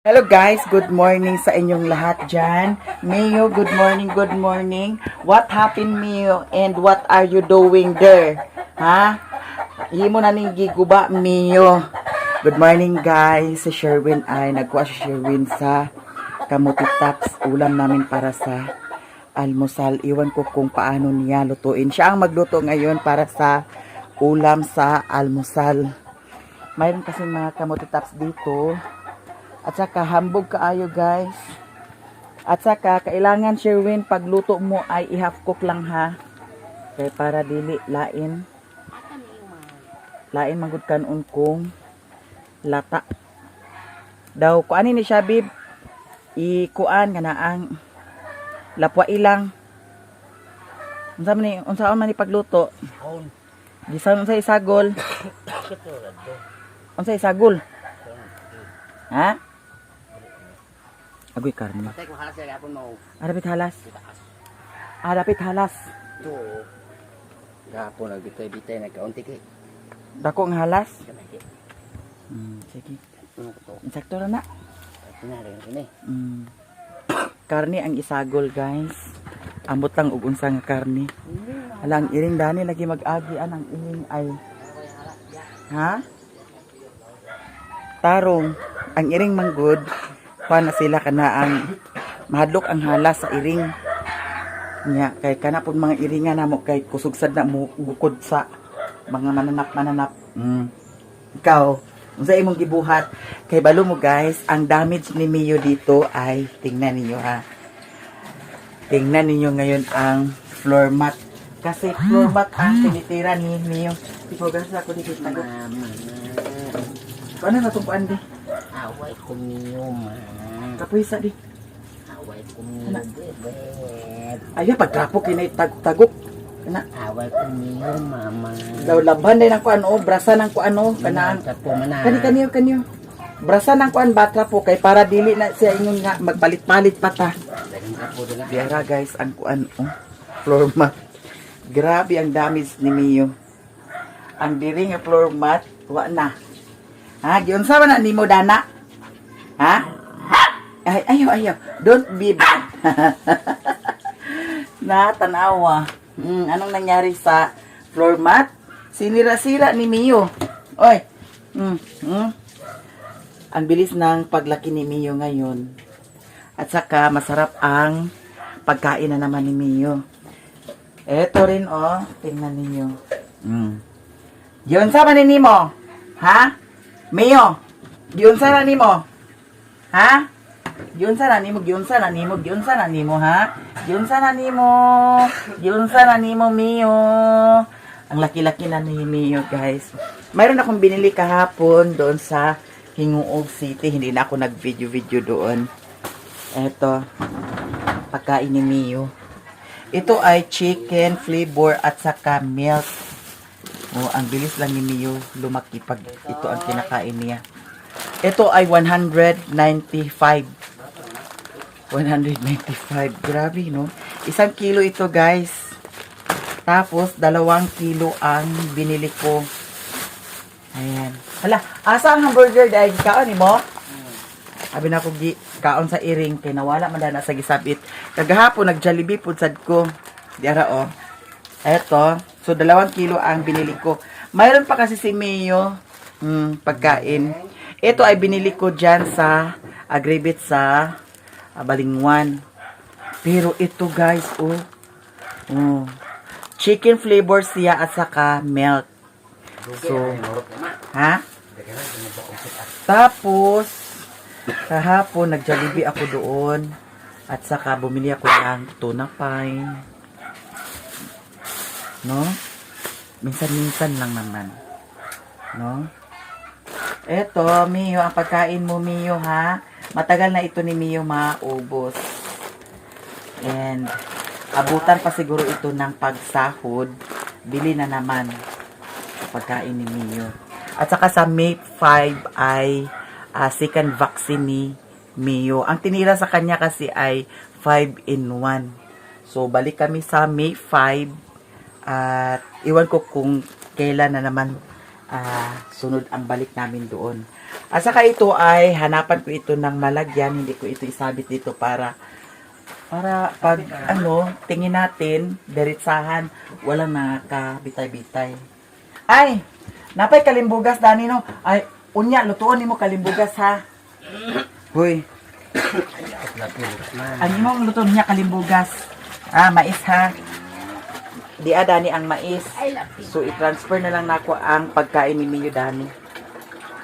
Hello guys, good morning sa inyong lahat dyan. Mio, good morning, good morning. What happened Mio and what are you doing there? Ha? Himo na ning giguba Mio. Good morning guys. Si Sherwin ay nagkuha si Sherwin sa kamuti tops. Ulam namin para sa almusal. Iwan ko kung paano niya lutuin. Siya ang magluto ngayon para sa ulam sa almusal. Mayroon kasi mga kamuti tops dito. At saka hambog kaayo guys. At saka kailangan Sherwin pagluto mo ay i-half cook lang ha. Kaya para dili lain. Lain manggod kanon kung lata. Daw kuan ni siya bib. I-kuan nga na ang lapwa ilang. Unsa man ni pagluto? Gisan unsa isagol? Unsa isagol? Ha? Agoy karne. Patay ko halas ya gapon mo. Arapit halas. Arapit halas. To. Gapon nagbitay-bitay nagkaunti kay. Dako ang halas. Kamay. Sige. Ano ko to? Insakto ra na. Tinari ini. Karne ang isagol, guys. Ambot lang og unsa nga karne. Hala ang iring dani lagi mag-agi ang iring ay. Ha? Tarong ang iring manggod na sila kana ang mahadlok ang halas sa iring nya kay kana pud mga iringan namo kay kusugsad na mo bukod sa mga mananap ikaw unsa imong gibuhat kay balo mo guys ang damage ni Mio dito ay tingnan niyo ha tingnan niyo ngayon ang floor mat kasi floor mat ang tinitira ni Mio ipogas ako dito tago ano na tumpuan di Away ko niyo man. Kapuisa di. Away ko niyo bebet. Ayo pagtrapo kinay tagok. Kana Away ko niyo mama. daw labhan day nang kuan o brasa nang kuan o kanang Tapo man na. kaniyo. Brasa nang kuan batra po kay para dili na siya ingon nga magpalit-palit pa ta. Daling tapo dala. Diara guys ang kuan o floor mat. Grabe ang damage ni Mio. Ang diri nga floor mat wa na. Ha, giunsa man na nimo dana? Ha? Ay, ayaw. Don't be bad. Tanawa. Anong nangyari sa floor mat? Sinira-sira ni Mio. Oy. Ang bilis ng paglaki ni Mio ngayon. At saka masarap ang pagkain na naman ni Mio. Eto rin oh, tingnan ninyo. Yun sa man ni mo? Ha? Mio, giyon sana nimo. Ha? Giyon sana nimo, ha? Giyon sana nimo Mio. Ang laki-laki na ni Mio, guys. Mayroon akong binili kahapon doon sa Hinguog City. Hindi na ako nag-video doon. Eto, pagkain ni Mio. Ito ay chicken flavor at saka milk. Oh, ang bilis lang ni Mio lumaki pag ito ang kinakain niya. Ito ay 195. 195. Grabe, no? 1 kilo ito, guys. Tapos, 2 kilo ang binili ko. Ayan. Hala, asa ang hamburger dahil kaon ni mo? Sabi na ko, kaon sa iring. Kaya nawala man na sa gisabit. Kagahapon, nag-Jollibee food sad ko. Diara, oh. Eto. So, 2 kilo ang binili ko. Mayroon pa kasi si Mio pagkain. Ito ay binili ko dyan sa Agribit sa Balingwan. Pero ito guys, chicken flavor siya at saka milk. So, ha? Tapos, kahapon nag-Jollibee ako doon. At saka bumili ako ng tuna pie. No? Minsan-minsan lang naman. No? Eto, Mio, ang pagkain mo, Mio, ha? Matagal na ito ni Mio maubos. And, abutan pa siguro ito ng pagsahod. Bili na naman pagkain ni Mio. At saka sa May 5 ay second vaccine ni Mio. Ang tinira sa kanya kasi ay 5-in-1. So, balik kami sa May 5. At iwan ko kung kailan na naman sunod ang balik namin doon. At saka ito ay hanapan ko ito ng malagyan, hindi ko ito isabit dito para pag tingin natin, diretsahan, walang nakabitay-bitay. Ay, napay kalimbugas dani no. Ay, unya lutuon nimo kalimbugas ha. Hoy, ang imong lutuon niya kalimbugas. Mais ha. Di dani ang mais. So i-transfer na lang nako ang pagkain ni Mio dani.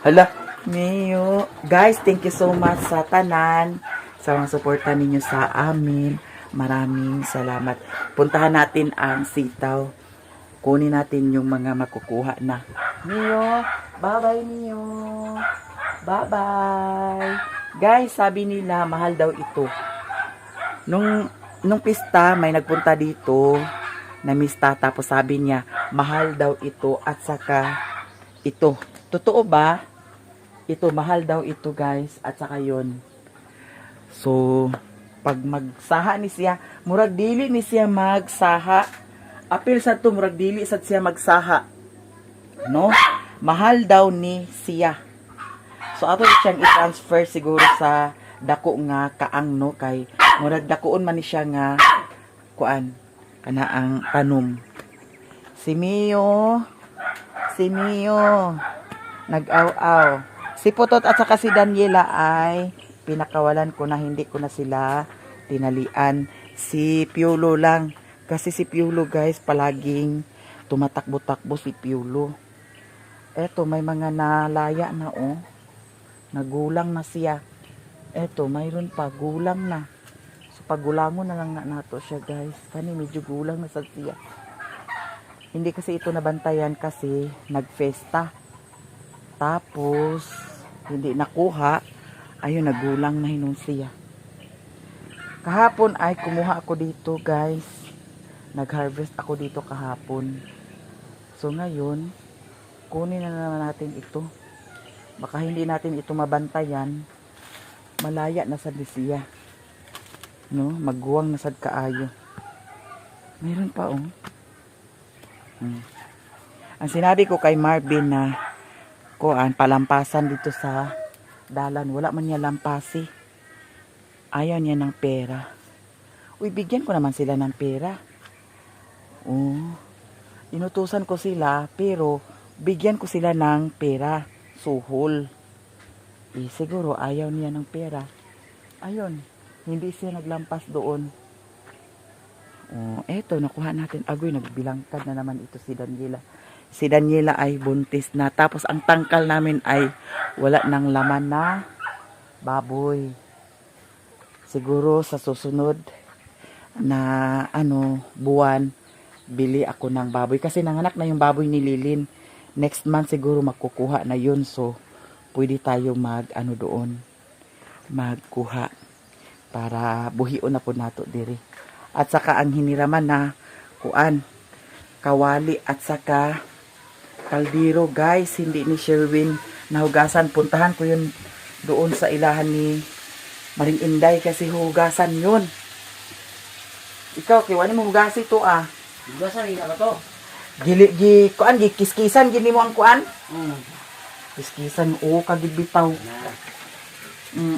Hala, Mio. Guys, thank you so much sa tanan sa mga suporta ninyo sa amin. Maraming salamat. Puntahan natin ang sitaw. Kunin natin yung mga makukuha na. Mio, bye-bye Mio. Bye-bye. Guys, sabi nila mahal daw ito. Nung pista, may nagpunta dito na mista, tapos sabi niya mahal daw ito at saka ito. Totoo ba? Ito, mahal daw ito guys at saka yun. So, pag magsaha ni siya, murag dili ni siya magsaha. Apil sa to, murag dili sad siya magsaha. No? Mahal daw ni siya. So, ato siyang i-transfer siguro sa dako nga kaang no, kay murag dakoon man ni siya nga kuan, kana ang tanom. Si Mio, nag-aw-aw. Si Putot at saka si Daniela ay pinakawalan ko na, hindi ko na sila tinalian. Si Piolo lang. Kasi si Piolo guys, palaging tumatakbo-takbo si Piolo. Eto, may mga nalaya na oh. Nagulang na siya. Eto, mayroon pa. Gulang na. So, pagulangon na lang na nato siya guys. Kani medyo gulang na sa siya. Hindi kasi ito nabantayan kasi nagfesta. Tapos, hindi nakuha. Ayun, nagulang na hinong siya. Kahapon ay kumuha ako dito guys. Nag-harvest ako dito kahapon. So ngayon, kunin na naman natin ito. Baka hindi natin ito mabantayan. Malaya na sad siya. No, magguwang na sad kaayo. Mayroon pa oh. Ang sinabi ko kay Marvin na palampasan dito sa dalan, wala man niya lampasi. Ayaw niya ng pera. Uy, bigyan ko naman sila ng pera. Oh, inutusan ko sila, pero bigyan ko sila ng pera. Suhol. Siguro ayaw niya ng pera. Ayun, hindi siya naglampas doon. Oh, eto, nakuha natin. Agoy, nagbilangkad na naman ito si Daniela. Si Daniela ay buntis na. Tapos ang tangkal namin ay wala ng laman na baboy. Siguro sa susunod na buwan, bili ako ng baboy. Kasi nanganak na yung baboy ni Lilin. Next month siguro magkukuha na yun. So, pwede tayo doon. Magkuha. Para buhion na po nato diri. At saka ang hiniraman na kawali at saka kaldero guys, hindi ni Sherwin nahugasan. Puntahan ko yun doon sa ilahan ni Maring Inday kasi hugasan yun. Ikaw, kiwani mo hugasi to ah. Hugasan ina ba to? Kiskisan gini mo ang kiskisan kagibitaw.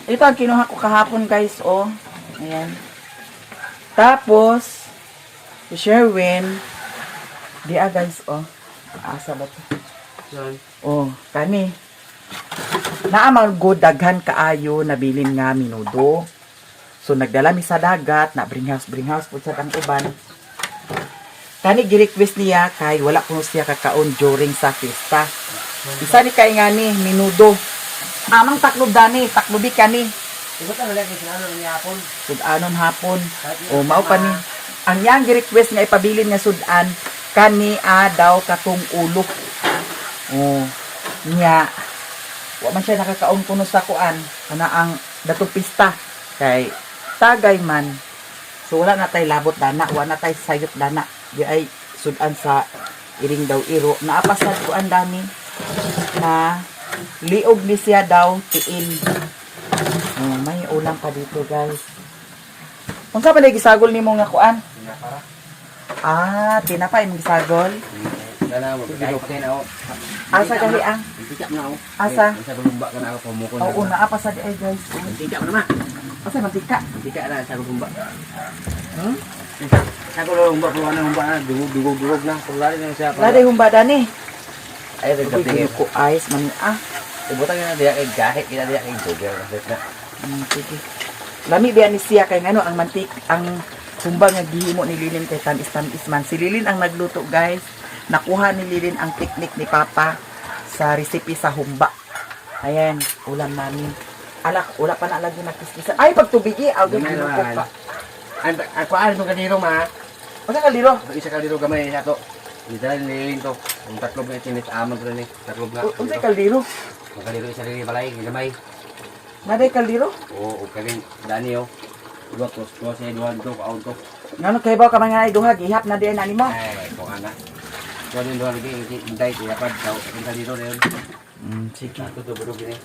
Ito ang kinuha ko kahapon guys ayan. Tapos si Sherwin guys asa ba to? Kani naamal good daghan kaayo nabilin nga minudo. So nagdala mi sa dagat na bring house pud sa tang uban. Kani gi-request niya kay wala ko siya kakaon during sa fiesta. Isa ni kay nga ni minudo. Amang taklob taklobi kani. Iba ta nalagay sa ano ni hapon. Sudanon hapon. Mao pa ni. Ang yang gi-request nga ipabilin nga sudan kani daw katong ulo. Nya wa man siya nakakaon kuno sa kuan kana ang datong pista kay tagay man. So wala na tay labot dana, wala na tay sayop dana. Di ay sudan sa iring daw iro. Naapasad kuan dani na liog ni siya daw tiin. May ulam pa dito guys. Unsa pa lagi gisagol nimo nga kuan? Tinapay mo gisagol. Dala mo kay na Asa gali ang? Mantika mo na ako. Asa? Sa gulumba ka na ako pamukon. Oo, naa pa sa di ay guys. Mantika mo naman. Asa mantika? Mantika na sa gulumba. Hmm? Sa gulumba, pero ano humba na, dugog na. Kulari na siya. Laday humba dani. Ay, Uy, nagdating. ko ice man ah. Ibutang na diya kay gahit, kita diya kay sugar. Sige. Lami biya ni siya kay ngano ang mantik ang humba nga gihimo ni Lilin kay tamis man. Si Lilin ang nagluto guys. Nakuha ni Lilin ang teknik ni Papa sa recipe sa humba. Ayan, ulam namin. Alak, wala pa na lagi nagkiskisan. Ay, pagtubigi, ako Gamay ginuko naman. pa. Ako ano itong kaniro ma? Asa ka liro? Isa kaliro gamay sa to. Hindi dahil nililin to. Ang tatlob na itinis amon ko rin eh. Tatlob na. Unsay kaldiro? Ang kaliro isa rin balay, gamay. Naday kaldiro? Oo, kaling Dani oh. Dua siya duhan to, kaon to. Ngano kay ba ka mga iduha gihap na diyan ani mo? Ay, kung ana. Duhan yung duhan lagi, hintay, tiyapad, ang kaliro na yun. Sige. Ito to, budog yun eh.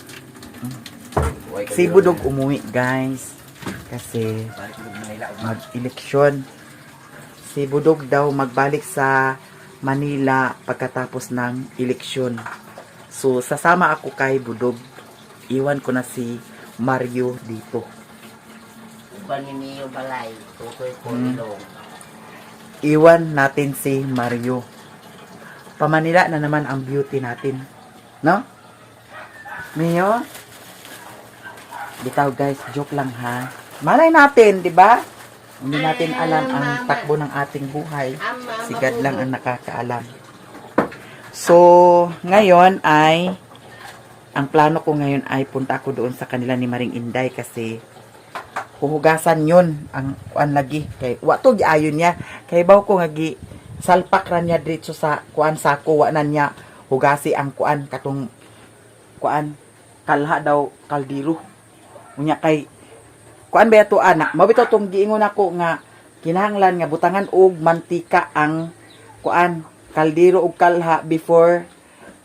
Si Budog umuwi, guys. Kasi mag-eleksyon. Si Budog daw magbalik sa Manila pagkatapos ng eleksyon. So, sasama ako kay Budog. Iwan ko na si Mario dito. Paniniyo balay, tutoy ko ilong. Iwan natin si Mario. Pamanila na naman ang beauty natin. No? Mio? Bitaw guys, joke lang ha. Malay natin, di ba? Hindi natin alam ang takbo ng ating buhay. Si God lang ang nakakaalam. So, ngayon ay, ang plano ko ngayon ay punta ako doon sa kanila ni Maring Inday kasi huhugasan yun ang kuan lagi. Kay, wato giayon niya. Kay baw ko nga gi salpak ra niya dito sa kuan sako, wa na niya hugasi ang kuan katong kuan kalha daw kaldiro. Unya kay kuan ba to anak, mabito tong giingon ako nga kinahanglan nga butangan og mantika ang kuan kaldiro og kalha before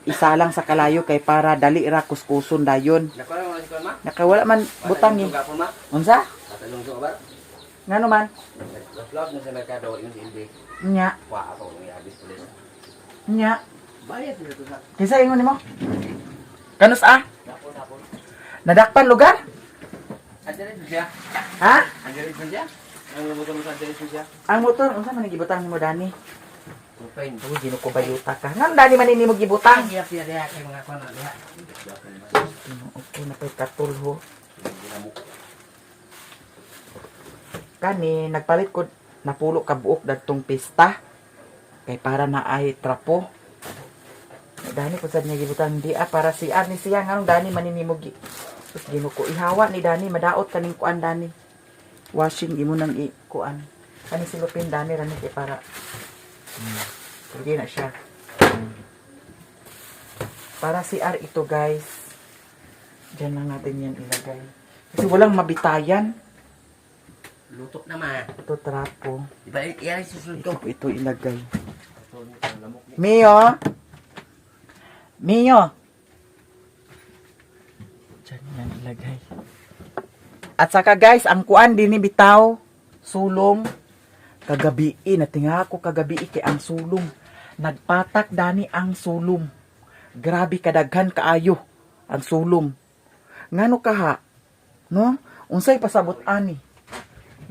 isalang sa kalayo kay para dali ra kuskuson dayon. Nakuha mo na si Kuan ma? Nakawala man butang ni. Gapon ma? Unsa? Tatalong to ba? Ngano man? Vlog na sa merkado, yung si Ilbe. Nya, Kuha ako, may abis ko din. nya. Bayad nila to sa. Kinsa ingon nimo? Kanus ah? Tapon. Nadakpan lugar? Andiyan rin siya. Ha? Andiyan rin siya. Ang lubutan mo sa andiyan rin siya. Ang motor, unsa man gibutang nimo dani? Tupain. Uy, dino ko bayuta ka. Ngano dani man nimo gibutang? Ang hirap siya diya kay mga kuan na diya. Okay na kay katulho. Kani nagpalit ko napulo ka buok dadtong pista. Kay para na ay trapo. Dani ko sad niya gibutang di para si ani siya nganong dani man nimo gi. Tapos ginuko ihawa ni Dani madaot kaning kuan Dani. Washing imo nang kuan. Kani silupin Dani rani kay para. Sige na siya. Para CR ito guys. Diyan lang natin yan ilagay. Kasi walang mabitayan. Lutok naman. Ito trapo. Diba iyan susunod ko. Ito ilagay. Mio. Mio. Diyan yan ilagay. At saka guys, ang kuan din ni bitaw. Sulong. Kagabi. Natinga ako kagabi kay ang sulong. Nagpatak Dani ang sulong. Grabe kadaghan kaayo ang sulong. Ngano kaha? No? Unsay pasabot ani?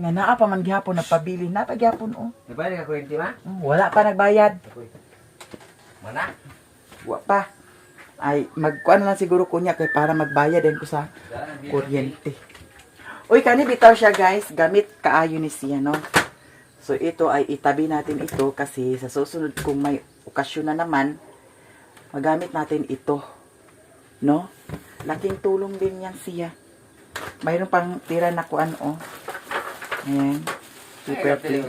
Nga naa pa man gihapon nagpabili na pa gihapon oh. Nagbayad ka kwenti ma? Wala pa nagbayad. Mana? Wa pa. Ay magkuan lang siguro kunya kay para magbayad din ko sa kuryente. Uy kani bitaw siya guys, gamit kaayo ni siya no. So ito ay itabi natin ito kasi sa susunod kung may okasyon na naman magamit natin ito. No? Laking tulong din yan siya. Mayroon pang tira na kuan oh. Ayan. Super plate.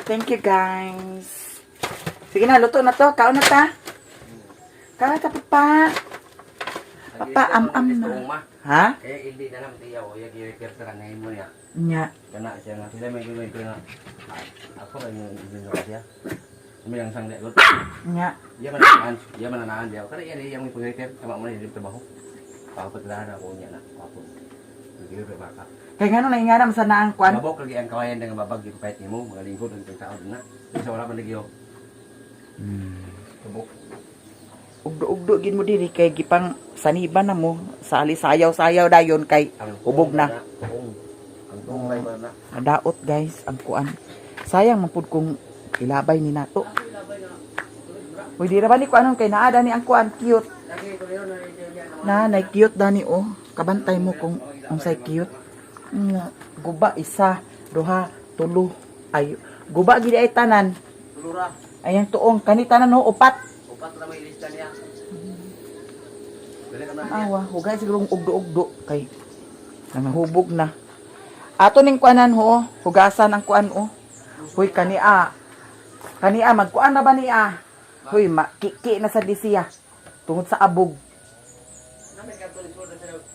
Thank you guys. Sige na, luto na to. Kaon na ta. Kaon na ta, papa. Papa, am-am na. Ha? Eh, hindi na naman tiyaw. Yung i-repair sa kanayin mo niya. Nya. Kana siya nga. Sila may gawin ko na. Ako rin yung ibig siya. May ang sang legot. Nya. Iya man nanaan dia. Kada iya yang pag-repair sama mo ni trabaho. Papaglahan ako niya na. Papo. Hindi ba baka. Kaya nga nung nainganam sa naang kuan. Mabok lagi ang kawayan dengan babag yung pahit nimo, mga lingkod ang taon na. Isa wala man lagi yo. Tubok. Ugdo-ugdo gid mo diri kay gipang saniban na mo. Sali sayaw-sayaw dayon kay hubog na. Ang tuong kay mana. Nadaot guys ang kuan. Sayang man pud kung ilabay ni nato. Uy, di ra ba ni kuanon kay naa ni ang kuan cute. Nay cute dani oh. Kabantay mo kung unsay cute. Guba isa, duha, tulo. Ay, guba gid ay tanan. Tulura. Ayang tuong kani tanan no upat. Upat na may lista niya. Dali ka na. Awa, hugay siguro ugdo-ugdo kay nangahubog na. Ato ning kuanan ho, hugasan ang kuan oh. Hoy kania. Kania magkuan na ba niya? Hoy, makiki na sa disiya. Tungod sa abog.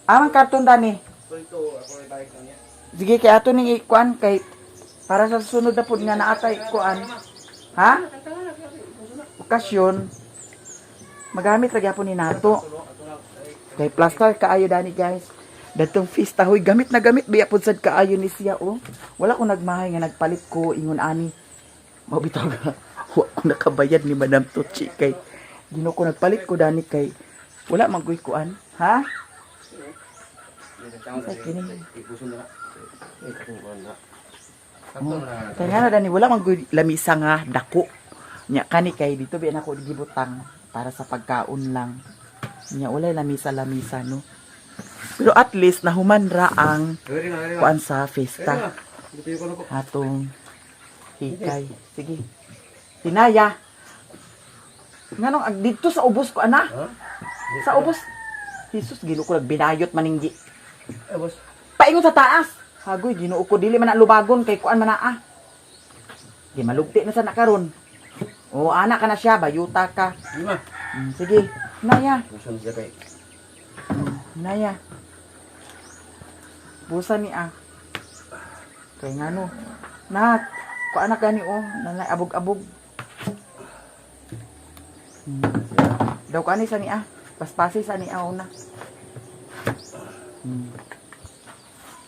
Amang karton dani. Sige kay ato ning ikuan kay para sa sunod na pud nga naatay kuan. Ha? Okasyon. Magamit ra gyapon ni nato. Kay plaster kaayo dani guys. Datong fista hoy gamit na gamit biya pud sad kaayo ni siya oh. Wala ko nagmahay nga nagpalit ko ingon ani. Mabitaw ga. Wa ko nakabayad ni Madam Tuchi kay gino ko nagpalit ko dani kay wala man koy kuan. Ha? Kaya nga na dani wala man koy lamisa nga dako. Nya kani kay dito biya nako gibutang para sa pagkaon lang. Nya wala lamisa-lamisa no. Pero at least nahuman ra ang kuan sa festa. Atong hikay. Sige. Tinaya. Nganong dito sa ubos ko ana? Sa ubos. Jesus Ginoo ko nagbinayot maninggi. Boss. Paingon sa taas. Hagoy Ginoo ko dili man na lubagon kay kuan man naa. Di malugti na sa nakaron. O anak ka na siya, bayuta ka. Lima. Sige. Naya. Pusun siya kay. Naya. Busa ni Kay ngano. Na, ko anak gani oh, nanay abog-abog. Daw kani sa ni paspasi sa ni una.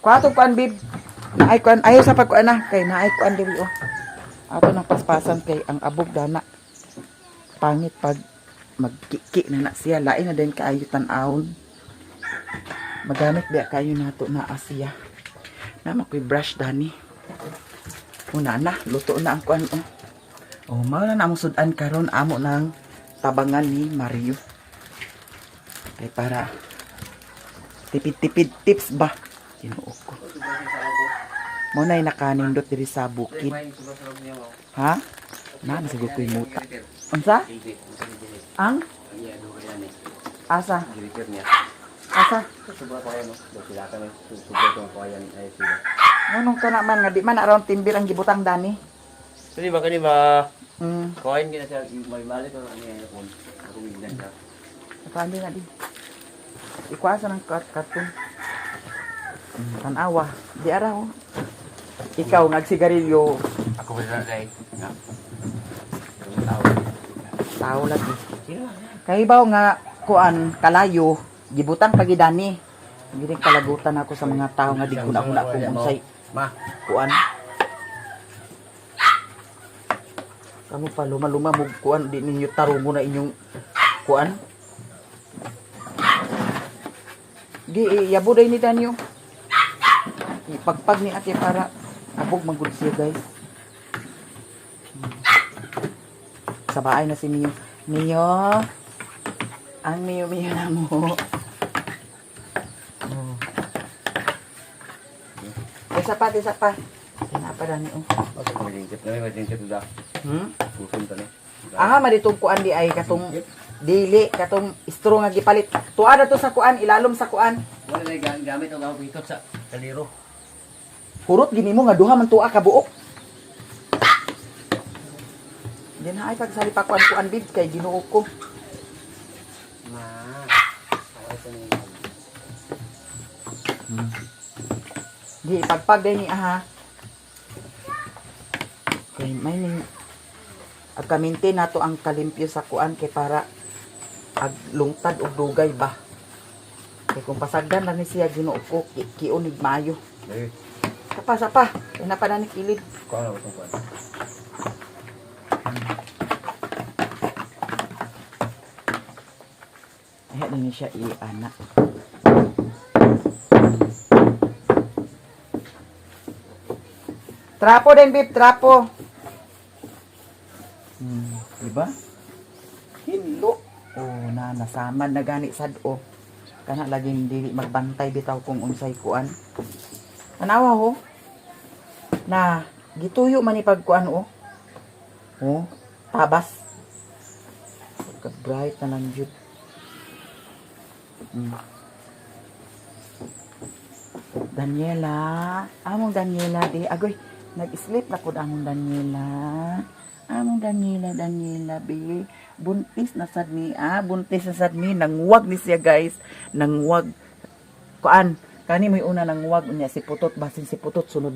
Kuato kuan bib. Naay kuan ayo sa pagkuan na kay naay kuan diri oh. Ato nang paspasan kay ang abog dana. Pangit pag magkiki na siya lain na din kaayo tan-awon. Magamit biya kayo nato na asiya. Na makoy brush dani. Una na, luto na ang kuan oh. Oh, mao na among sudan karon amo nang tabangan ni Mario. Kay para tipid-tipid tips ba? Ginoo ko. Mo nay nakanindot diri sa bukid. Ha? Na siguro ko'y muta. Unsa? Ang? Asa? Asa? Ngunong ka naman nga di man around timbir ang gibutang dani. Kani ba? Hmm. Koin kita siya may balik ko ano yan phone. Ako bigyan siya. Pandi na di. Ikuasa ng karton. Tanawa. Di araw. Ikaw nagsigarilyo. Ako ba na dai? Tao lagi. Kay baw nga kuan kalayo gibutang pagidani. Giring kalagutan ako sa mga tao nga di ko na kung unsay Ma, kuan. Kamu pa luma-luma mo kuan di ninyo tarungo na inyong kuan. Di yabo day ni Danyo. Ipagpag ni ate para abog manggod siya guys. Sa bahay na si Mio. Mio. Ang Mio na mo. Oh. Isa pa. Tinapa ni oh. ako ko jingkit na, jingkit da. Pusun ta ni. Aha, maditong kuan di ay katong dili, katong istro nga gipalit. Tuwa na to sa kuan, ilalom sa kuan. Wala na gamit ang ako bitot sa kaliro. Hurot gini mo nga duha man tuwa ka buok. Di na ay pagsali pa kuan bib kay Ginoo ko. Ma. Ay sa ni. Di pagpag day ni aha. Kay may ning agkaminti nato ang kalimpyo sa kuan kay para aglungtad og dugay ba. Kay kung pasagdan lang ni siya Ginoo ko kiunig maayo. Eh, Sapa. Kay napanan ni kilid. ko ano tong kuan. Ini siya i-anak. Trapo din, babe. Trapo. Diba? Hilo. Oh, nasaman na gani sad o. Kana laging dili magbantay bitaw kung unsay kuan. Tanawa ho. Na gituyo man ipagkuan o. Oh, tabas. Ka-bright na lang jud. Daniela, among Daniela di agoy, nag-sleep na pud among Daniela. Among Daniela be. Buntis na sad ni, buntis na sad ni, nangwag ni siya guys, nangwag. Kuan, kani may una nangwag unya si Putot, basin si Putot sunod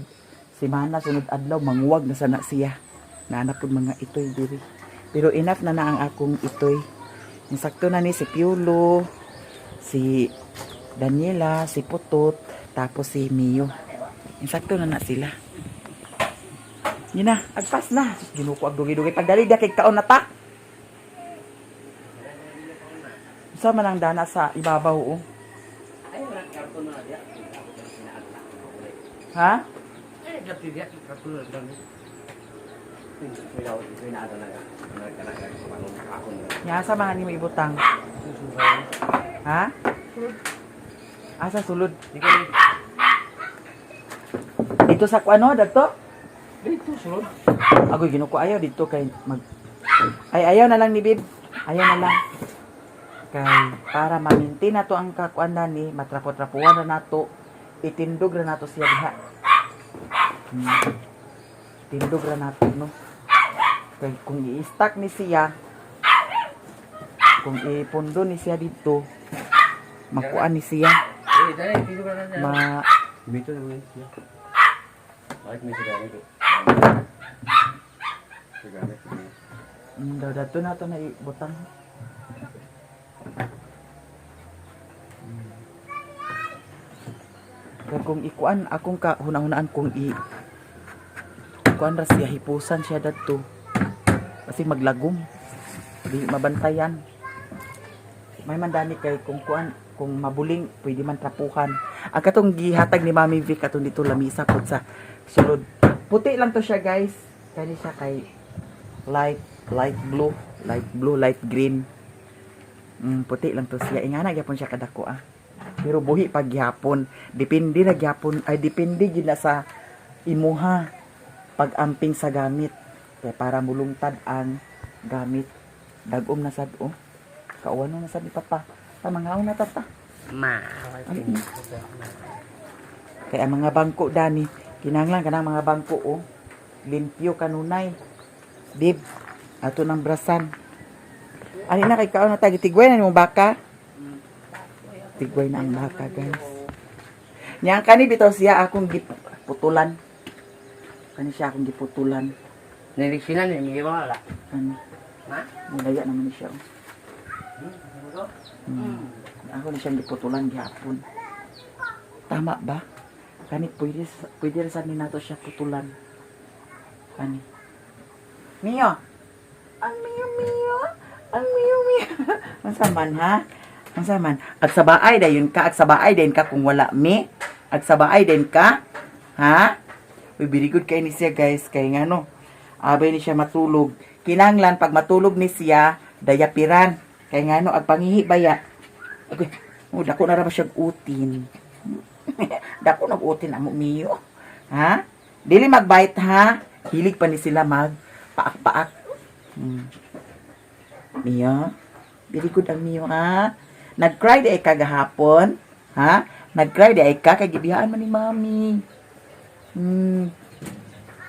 semana, sunod adlaw mangwag na sana siya. Naanap pud mga itoy diri. Pero enough na ang akong itoy. Insakto na ni si Piolo, si Daniela, si Putot, tapos si Mio. Insakto na sila. Yun na, agpas na. Ginuko ag dugi-dugi. Pagdali kay kaon na ta. Sa man ang dana sa ibabaw o. Ay, wala karton na dia. Ha? Eh, dapti dia karton na dami. Pinaada na ga. Nya sa mga ni mo ibutang. Ha? Asa sulod? Dito sa kuano dagto? Dito sulod. Agoy ginuko ayaw dito kay mag ay ayaw na lang ni Bib. Ayaw na lang. Kay para ma-maintain nato ang kakuanan ni matrapo-trapuan na nato, itindog ra nato siya diha. Tindog ra nato no. Kay kung i-stack ni siya, kung ipundo ni siya dito, makuan ni siya. Eh, dali dito ka na niya. Ma Dito na mo siya. Balik mi siya dito. daw dato na to na ibutang. Kaya kung ikuan akong ka hunahunaan kung kuan ra siya hipusan siya dadto. Kasi maglagom. Di mabantayan. May mandani kay kung kuan kung mabuling pwede man trapuhan. Ang katong gihatag ni Mami Vic katong dito lamisa pud sa sulod. Puti lang to siya guys. Kani siya kay light blue, light green. Puti lang to siya. Ingana gyapon siya kadako Pero buhi pag gyapon, depende na gyapon ay depende gid na sa imuha pag-amping sa gamit. Kaya para mulungtad ang gamit. Dagom na sad o. Kauwan na sad ni Papa. Tamangaw na tata. Kaya ang mga bangko dani, kinahanglan kanang mga bangko o. Limpyo kanunay. Dib, ato ng brasan. Ani na kay kaon na tagi tigway na mo baka. Tigway na ang baka, guys. Niyang kani bitaw siya akong giputulan. Kani siya akong giputulan. Niliksinan ni mi wala. Kani. Ha? Nilaya naman siya. Ako na siyang giputulan gihapon. Tama ba? Kani pwede rin sa nato siya putulan. Kani. Mio. Ang Mio. Ang Mio. Ang saman ha? Ang saman. Ag sabaay dayon ka, ag sabaay din ka kung wala mi. Ag sabaay din ka. Ha? Uy, very good kay ni siya guys. Kay nga no. Abay ni siya matulog. Kinanglan pag matulog ni siya, dayapiran. Kay nga no, ag pangihi baya. Okay. Dako na ra ba siya utin. Dako nag-utin amo Mio. Ha? Dili magbite ha. Hilig pa ni sila mag paak-paak. Mio. Very good ang Mio ha. Nag-cry di ay kagahapon. Ha? Nag-cry di ay ka. Kay gibiyaan man ni Mami.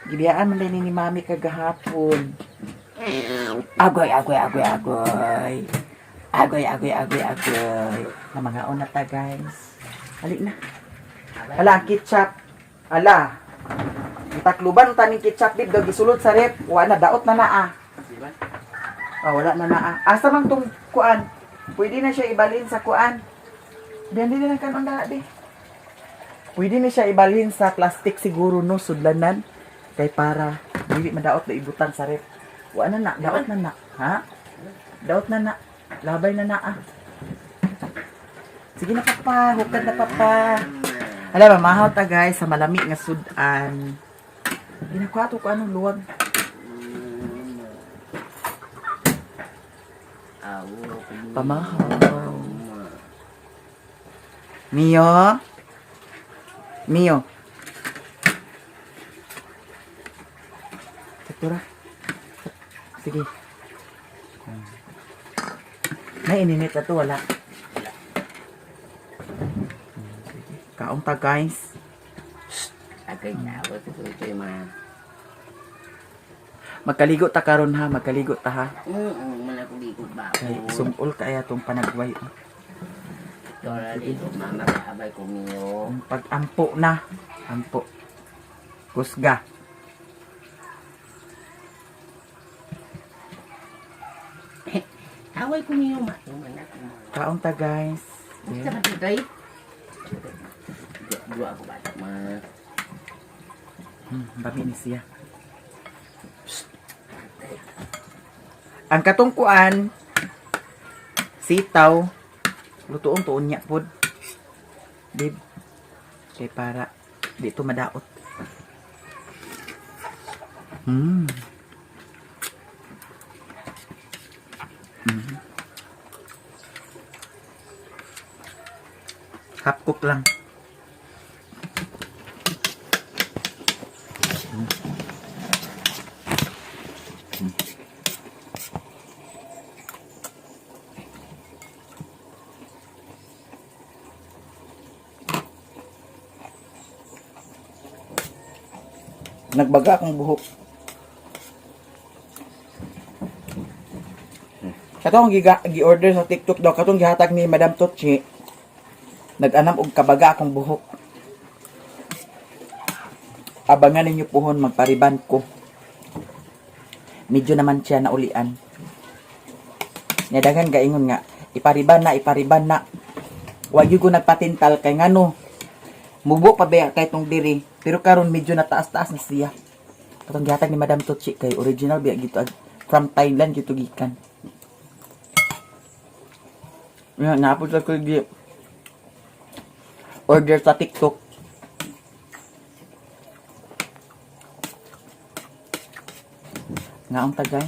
Gibiyaan man din ni Mami kagahapon. Agoy. Na mga una ta guys. Halik na. Ala, ang ketchup. Ala. Itakluban ta ning ketchup bib. Daw gisulod sa rep. Wala, daot na naa. Wala na naa. Asa man tong kuan? Pwede na siya ibalhin sa kuan. Dili na kanon na di. Pwede na siya ibalhin sa plastic siguro no sudlanan kay para dili madaot na ibutan sa ref. Wa na na, daot na na. Ha? Daot na na. Labay na na Sige na papa, hukad na papa. Alam ba, mahaw ta guys sa malami nga sudan. Ginakuha to ko anong luwag. Pamahaw. Mio? Mio? Saktura. Sige. May ininit na to, wala. Kaong ta guys. Agay na ako ito yung mga... Magkaligo ta karon ha, magkaligo ta ha. Malakaligo ba Kay sumol kaya tong panagway. Dora dito, mama, abay ko niyo. Pag ampo na, ampo. Kusga. Away ko niyo, ma. Kaong ta guys. Basta ba ito, dua ako bata, ma. Babi ni siya. Ang katungkuan, sitaw, lutoon tuon niya pod. Babe, kay para dito madaot. Mm. Half cook lang. Nagbaga akong buhok. Katong gi-order sa TikTok daw, katong gihatag ni Madam Tochi. Nag-anam og kabaga akong buhok. Abangan ninyo puhon magpariban ko. Medyo naman siya naulian. Nadagan gaingon nga, ipariban na. Wa gyud ko nagpatintal kay ngano. Mubo pa ba kay tong diri, pero karon medyo nataas-taas na siya. Katong gihatag ni Madam Tochi kay original biya gito from Thailand gito gikan. Yan, napod sa ko gi order sa TikTok. Nga ang tagay.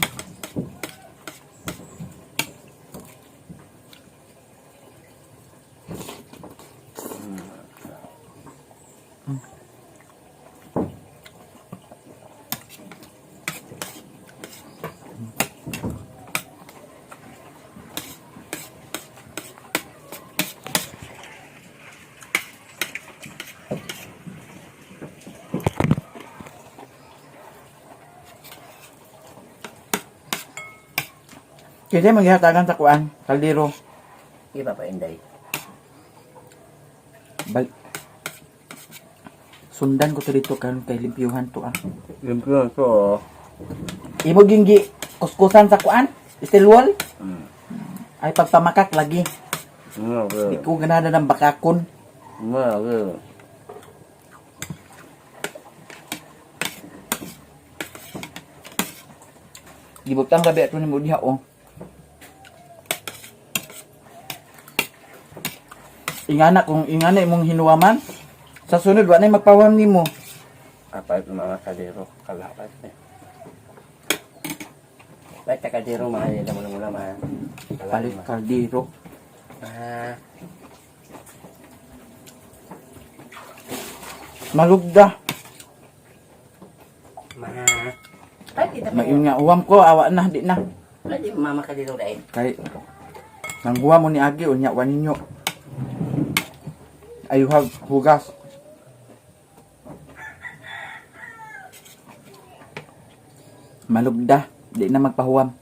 Kasi maghihatagan sa kuan, kaldero. Iba pa inday. Sundan ko to dito kan kay limpyuhan to ah. Limpyo to. Imo ginggi kuskusan sa kuan, steel wall. Ay pagpamakak lagi. Di ko ganada ng bakakon. Gibutang gabi ato ni mo diha oh. Ingana kung ingana imong hinuwaman, sa sunod wa nay magpawam nimo. Apa itu mga kadero, kalapat eh. Ba't kadero mga yun naman muna mga Palit kaldero. Malugda. Mga pwede na Mayon nga uwam ko awa na di na. pwede mama kadero dahil. Kay nangguwa mo ni Agi unya wa ninyo. Ayuhag hugas. Malugda, di na magpahuwam.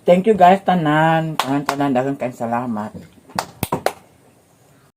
Thank you guys tanan. Tanan daghang kayong salamat.